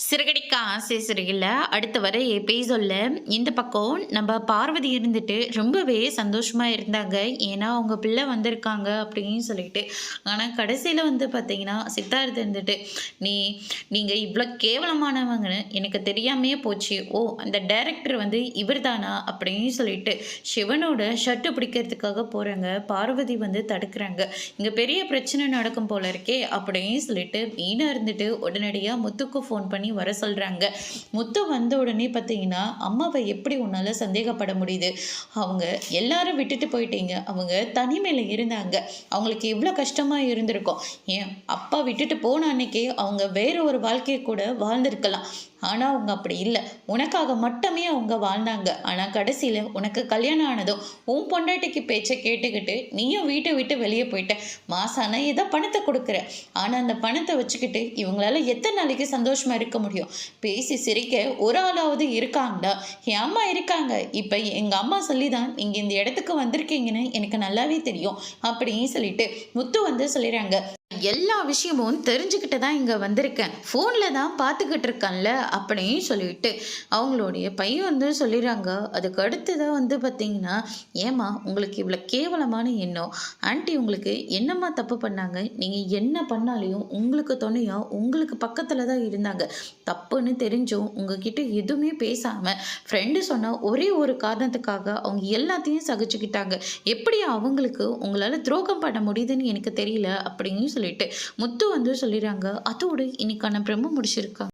சிறகடிக்க ஆசை சிறையில் அடுத்து வர எபிசோட்ல இந்த பக்கம் நம்ம பார்வதி இருந்துட்டு ரொம்பவே சந்தோஷமாக இருந்தாங்க. ஏன்னா அவங்க பிள்ளை வந்திருக்காங்க அப்படின்னு சொல்லிட்டு. ஆனால் கடைசியில் வந்து பார்த்தீங்கன்னா சித்தார்த்து இருந்துட்டு நீங்கள் இவ்வளோ கேவலமானவங்கன்னு எனக்கு தெரியாமையே போச்சு. ஓ, அந்த டைரக்டர் வந்து இவர் தானா அப்படின்னு சொல்லிட்டு சிவனோட ஷர்ட்டு பிடிக்கிறதுக்காக போகிறாங்க. பார்வதி வந்து தடுக்கிறாங்க. இங்கே பெரிய பிரச்சனை நடக்கும் போல இருக்கே அப்படின்னு சொல்லிட்டு மீனாக இருந்துட்டு உடனடியாக முத்துக்கு ஃபோன் பண்ணி வர சொல்கிறாங்க. முத்து வந்த உடனே பார்த்தீங்கன்னா அம்மாவை எப்படி உன்னால் சந்தேகப்பட முடியுது? அவங்க எல்லாரும் விட்டுட்டு போயிட்டீங்க. அவங்க தனிமையில் இருந்தாங்க. அவங்களுக்கு எவ்வளோ கஷ்டமாக இருந்திருக்கும். ஏன் அப்பா விட்டுட்டு போன அன்னைக்கே அவங்க வேற ஒரு வாழ்க்கையை கூட வாழ்ந்திருக்கலாம். ஆனால் அவங்க அப்படி இல்லை. உனக்காக மட்டுமே அவங்க வாழ்ந்தாங்க. ஆனால் கடைசியில் உனக்கு கல்யாணம் ஆனதும் உன் பொண்டாட்டிக்கு பேச்சை கேட்டுக்கிட்டு நீயும் வீட்டை விட்டு வெளியே போயிட்ட. மாசான ஏதோ பணத்தை கொடுக்குற. ஆனால் அந்த பணத்தை வச்சுக்கிட்டு இவங்களால எத்தனை நாளைக்கு சந்தோஷமாக இருக்க முடியும்? பேசி சிரிக்க ஒரு ஆளாவது இருக்காங்கடா. என் அம்மா இருக்காங்க. இப்போ எங்கள் அம்மா சொல்லி தான் நீங்கள் இந்த இடத்துக்கு வந்திருக்கீங்கன்னு எனக்கு நல்லாவே தெரியும் அப்படின்னு சொல்லிட்டு முத்து வந்து சொல்லிடுறாங்க. எல்லா விஷயமும் தெரிஞ்சுக்கிட்டு தான் இங்கே வந்திருக்கேன். ஃபோனில் தான் பார்த்துக்கிட்டு இருக்கேன்ல அப்படின்னு சொல்லிட்டு அவங்களுடைய பையன் வந்து சொல்லிடுறாங்க. அதுக்கு அடுத்ததாக வந்து பார்த்தீங்கன்னா, ஏம்மா உங்களுக்கு இவ்வளோ கேவலமான எண்ணம்? ஆன்ட்டி உங்களுக்கு என்னம்மா தப்பு பண்ணாங்க? நீங்கள் என்ன பண்ணாலையும் உங்களுக்கு துணையாக உங்களுக்கு பக்கத்தில் தான் இருந்தாங்க. தப்புன்னு தெரிஞ்சும் உங்ககிட்ட எதுவுமே பேசாமல் ஃப்ரெண்டு சொன்ன ஒரே ஒரு காரணத்துக்காக அவங்க எல்லாத்தையும் சகிச்சுக்கிட்டாங்க. எப்படி அவங்களுக்கு உங்களால் துரோகம் பண்ண முடியுதுன்னு எனக்கு தெரியல அப்படின்னு சொல்லிட்டு முத்து வந்து சொல்லிடுறாங்க. அதோடு இன்னைக்கான பிரம்ம முடிச்சிருக்கா.